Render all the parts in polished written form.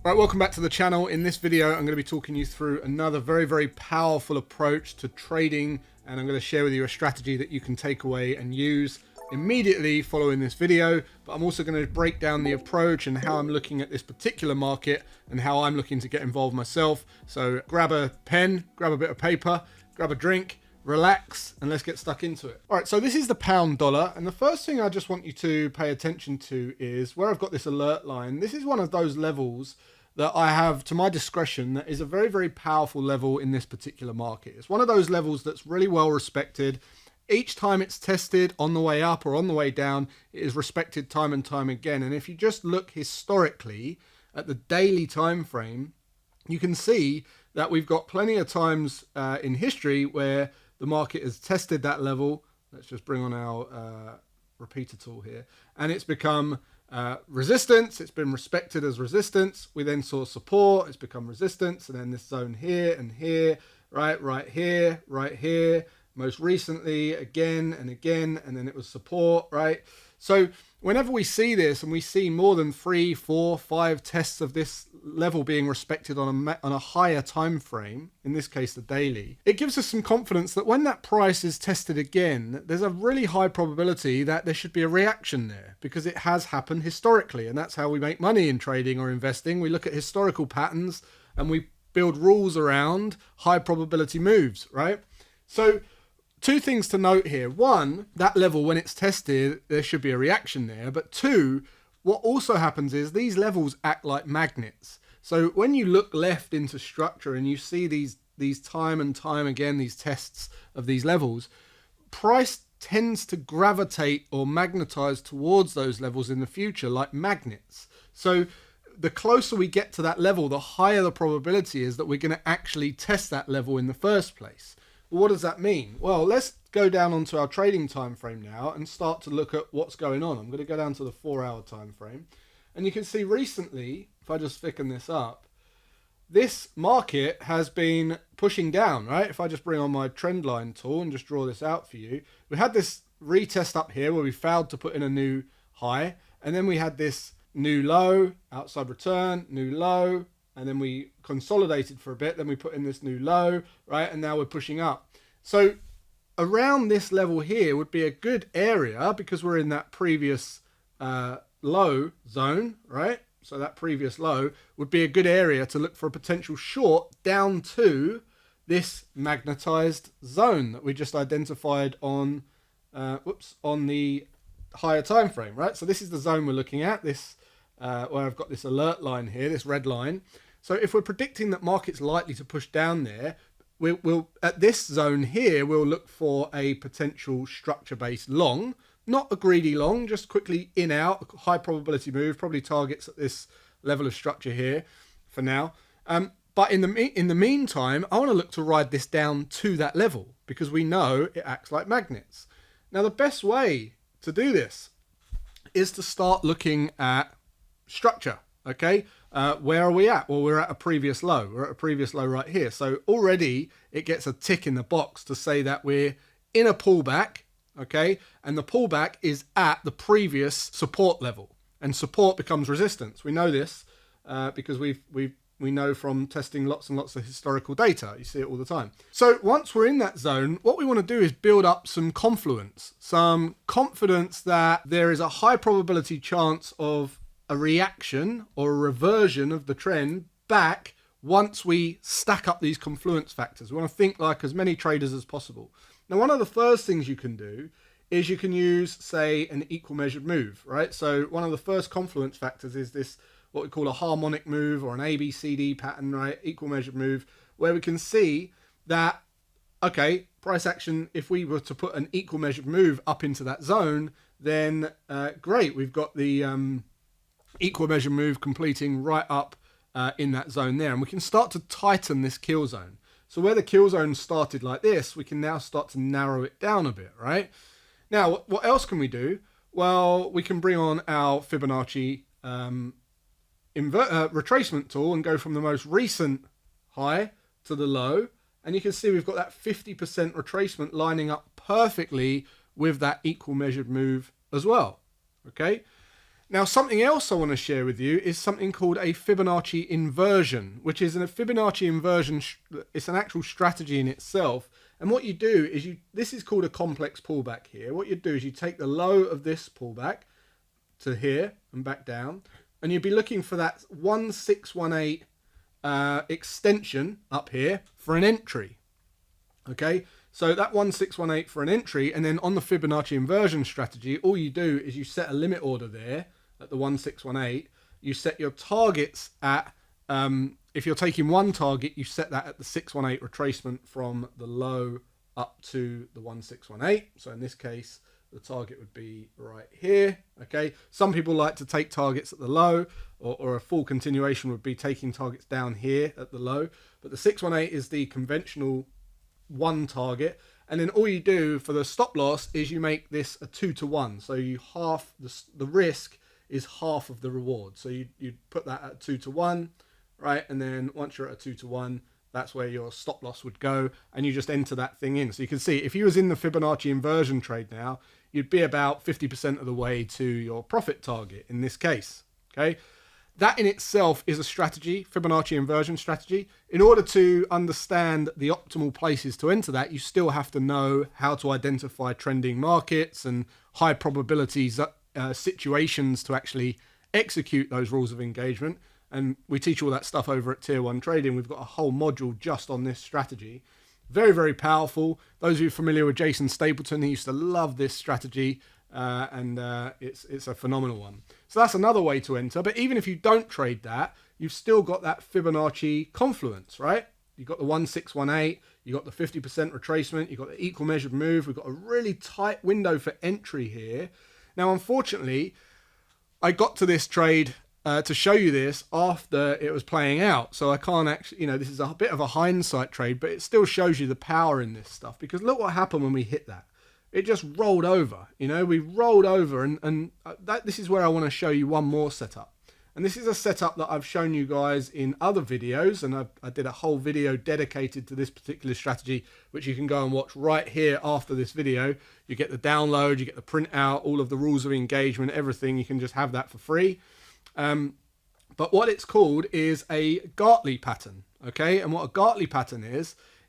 Right, welcome back to the channel. In this video, I'm going to be talking you through another very powerful approach to trading, and I'm going to share with you a strategy that you can take away and use immediately following this video. But I'm also going to break down the approach and how I'm looking at this particular market and how I'm looking to get involved myself. So grab a pen, grab a bit of paper, grab a drink, relax, and let's get stuck into it. All right, so this is the pound dollar, and the first thing I just want you to pay attention to is where I've got this alert line. This is one of those levels that I have to my discretion that is a very powerful level in this particular market. It's one of those levels that's really well respected. Each time it's tested on the way up or on the way down, it is respected time and time again. And if you just look historically at the daily time frame, you can see that we've got plenty of times in history where the market has tested that level. Let's just bring on our repeater tool here, and it's become resistance. It's been respected as resistance. We then saw support. It's become resistance, and then this zone here and here, right here, right here. Most recently, again and again, and then it was support, right? So whenever we see this and we see more than 3, 4, 5 tests of this level being respected on a higher time frame, in this case the daily, it gives us some confidence that when that price is tested again, there's a really high probability that there should be a reaction there, because it has happened historically, and that's how we make money in trading or investing. We look at historical patterns and we build rules around high probability moves, right? So two things to note here. One, that level, when it's tested, there should be a reaction there. But two, what also happens is these levels act like magnets. So when you look left into structure and you see these time and time again, these tests of these levels, price tends to gravitate or magnetize towards those levels in the future like magnets. So the closer we get to that level, the higher the probability is that we're going to actually test that level in the first place. Well, what does that mean? Well, let's go down onto our trading time frame now and start to look at what's going on. I'm going to go down to the 4-hour time frame, and you can see recently, if I just thicken this up, this market has been pushing down, right? If I just bring on my trend line tool and just draw this out for you, we had this retest up here where we failed to put in a new high, and then we had this new low, outside return, new low, and then we consolidated for a bit, then we put in this new low, right? And now we're pushing up. So around this level here would be a good area, because we're in that previous low zone, right? So that previous low would be a good area to look for a potential short down to this magnetized zone that we just identified on, on the higher time frame, right? So this is the zone we're looking at, this where I've got this alert line here, this red line. So if we're predicting that market's likely to push down there, we'll at this zone here, we'll look for a potential structure-based long, not a greedy long, just quickly in out, a high probability move, probably targets at this level of structure here for now. But in the meantime, I want to look to ride this down to that level, because we know it acts like magnets. Now, the best way to do this is to start looking at structure. Okay, where are we at? Well, we're at a previous low. We're at a previous low right here. So already it gets a tick in the box to say that we're in a pullback, okay? And the pullback is at the previous support level, and support becomes resistance. We know this because we know from testing lots and lots of historical data. You see it all the time. So once we're in that zone, what we want to do is build up some confluence, some confidence that there is a high probability chance of a reaction or a reversion of the trend back once we stack up these confluence factors. We want to think like as many traders as possible. Now, one of the first things you can do is you can use, say, an equal measured move, right? So one of the first confluence factors is this, what we call a harmonic move or an ABCD pattern, right? Equal measured move, where we can see that, okay, price action, if we were to put an equal measured move up into that zone, then great, we've got the equal measure move completing right up in that zone there, and we can start to tighten this kill zone. So where the kill zone started like this, we can now start to narrow it down a bit, right? Now, what else can we do? Well, we can bring on our Fibonacci retracement tool and go from the most recent high to the low, and you can see we've got that 50% retracement lining up perfectly with that equal measured move as well, okay? Now, something else I want to share with you is something called a Fibonacci inversion, which is a Fibonacci inversion. It's an actual strategy in itself. And what you do is this is called a complex pullback here. What you do is you take the low of this pullback to here and back down, and you'd be looking for that 1618 extension up here for an entry. Okay, so that 1618 for an entry, and then on the Fibonacci inversion strategy, all you do is you set a limit order there at the 1618. You set your targets at, if you're taking one target, you set that at the 618 retracement from the low up to the 1618. So in this case, the target would be right here. Okay, some people like to take targets at the low, or a full continuation would be taking targets down here at the low, but the 618 is the conventional one target. And then all you do for the stop loss is you make this a 2-to-1, so you half the risk is half of the reward. So you put that at 2-to-1, right? And then once you're at a 2-to-1, that's where your stop loss would go, and you just enter that thing in. So you can see if you was in the Fibonacci inversion trade now, you'd be about 50% of the way to your profit target in this case. Okay, that in itself is a strategy, Fibonacci inversion strategy. In order to understand the optimal places to enter that, you still have to know how to identify trending markets and high probabilities situations to actually execute those rules of engagement. And we teach all that stuff over at Tier 1 Trading. We've got a whole module just on this strategy. Very, very powerful. Those of you familiar with Jason Stapleton, he used to love this strategy, and it's a phenomenal one. So that's another way to enter. But even if you don't trade that, you've still got that Fibonacci confluence, right? You've got the 1618, you've got the 50% retracement, you've got the equal measured move. We've got a really tight window for entry here. Now, unfortunately, I got to this trade to show you this after it was playing out. So I can't actually, this is a bit of a hindsight trade, but it still shows you the power in this stuff, because look what happened when we hit that. It just rolled over, we rolled over, and this is where I want to show you one more setup. And this is a setup that I've shown you guys in other videos, and I did a whole video dedicated to this particular strategy, which you can go and watch right here after this video. You get the download, you get the printout, all of the rules of engagement, everything. You can just have that for free. But what it's called is a Gartley pattern, okay? And what a Gartley pattern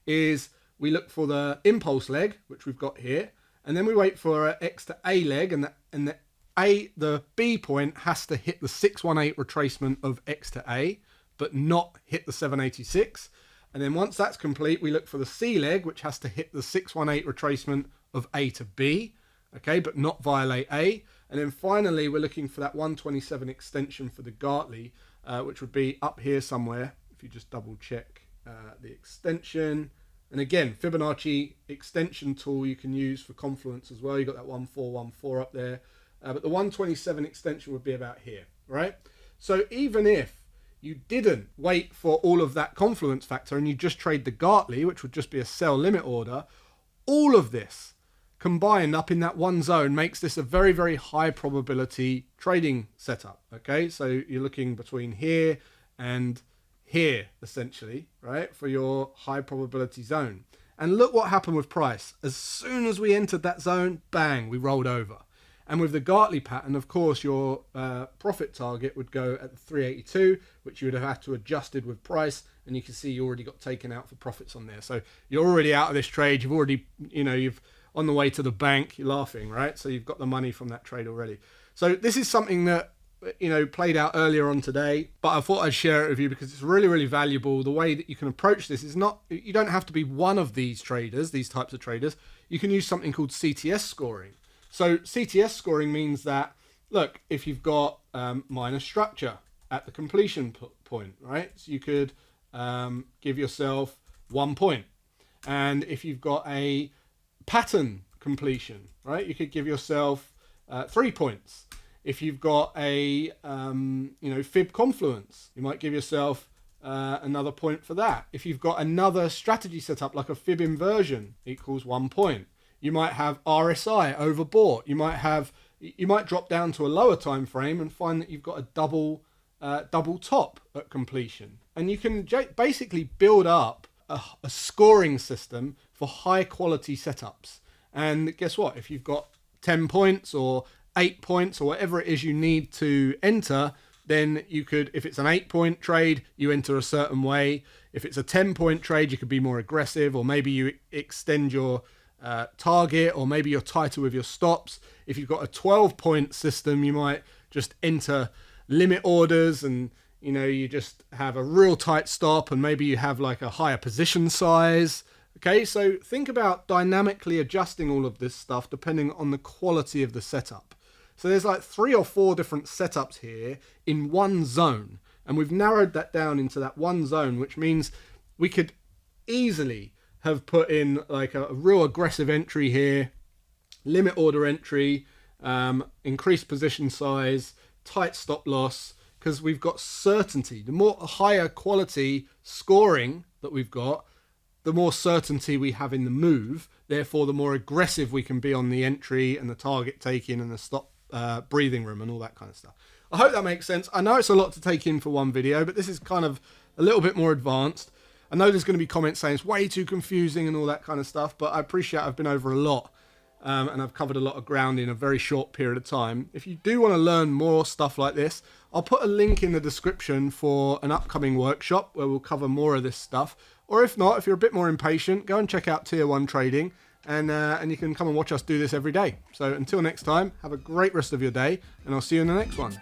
is we look for the impulse leg, which we've got here, and then we wait for an X to A leg, and the B point has to hit the 618 retracement of X to A, but not hit the 786. And then once that's complete, we look for the C leg, which has to hit the 618 retracement of A to B, okay, but not violate A. And then finally, we're looking for that 127 extension for the Gartley, which would be up here somewhere. If you just double check the extension. And again, Fibonacci extension tool you can use for Confluence as well. You've got that 1414 up there. But the 127 extension would be about here, right? So even if you didn't wait for all of that confluence factor and you just trade the Gartley, which would just be a sell limit order, all of this combined up in that one zone makes this a very, very high probability trading setup. Okay, so you're looking between here and here essentially, right, for your high probability zone. And look what happened with price. As soon as we entered that zone, bang, we rolled over. And with the Gartley pattern, of course, your profit target would go at the 382, which you would have had to adjusted with price. And you can see you already got taken out for profits on there. So you're already out of this trade. You've already, you've on the way to the bank, you're laughing, right? So you've got the money from that trade already. So this is something that, played out earlier on today, but I thought I'd share it with you because it's really, really valuable. The way that you can approach this is not, you don't have to be one of these traders, these types of traders. You can use something called CTS scoring. So CTS scoring means that, look, if you've got minor structure at the completion point, right? So you could give yourself 1 point. And if you've got a pattern completion, right, you could give yourself 3 points. If you've got a fib confluence, you might give yourself another point for that. If you've got another strategy set up like a fib inversion, equals 1 point. You might have RSI overbought. You might drop down to a lower time frame and find that you've got a double top at completion. And you can basically build up a scoring system for high quality setups. And guess what? If you've got 10 points or 8 points or whatever it is you need to enter, then you could, if it's an 8-point trade, you enter a certain way. If it's a 10-point trade, you could be more aggressive, or maybe you extend your target, or maybe you're tighter with your stops. If you've got a 12-point system, you might just enter limit orders, and you just have a real tight stop, and maybe you have like a higher position size. Okay, so think about dynamically adjusting all of this stuff depending on the quality of the setup. So there's like 3 or 4 different setups here in one zone, and we've narrowed that down into that one zone, which means we could easily have put in like a real aggressive entry here, limit order entry, increased position size, tight stop loss, because we've got certainty. The more higher quality scoring that we've got, the more certainty we have in the move. Therefore, the more aggressive we can be on the entry and the target taking and the stop breathing room and all that kind of stuff. I hope that makes sense. I know it's a lot to take in for one video, but this is kind of a little bit more advanced. I know there's going to be comments saying it's way too confusing and all that kind of stuff, but I appreciate I've been over a lot and I've covered a lot of ground in a very short period of time. If you do want to learn more stuff like this, I'll put a link in the description for an upcoming workshop where we'll cover more of this stuff. Or if not, if you're a bit more impatient, go and check out Tier 1 Trading, and you can come and watch us do this every day. So until next time, have a great rest of your day, and I'll see you in the next one.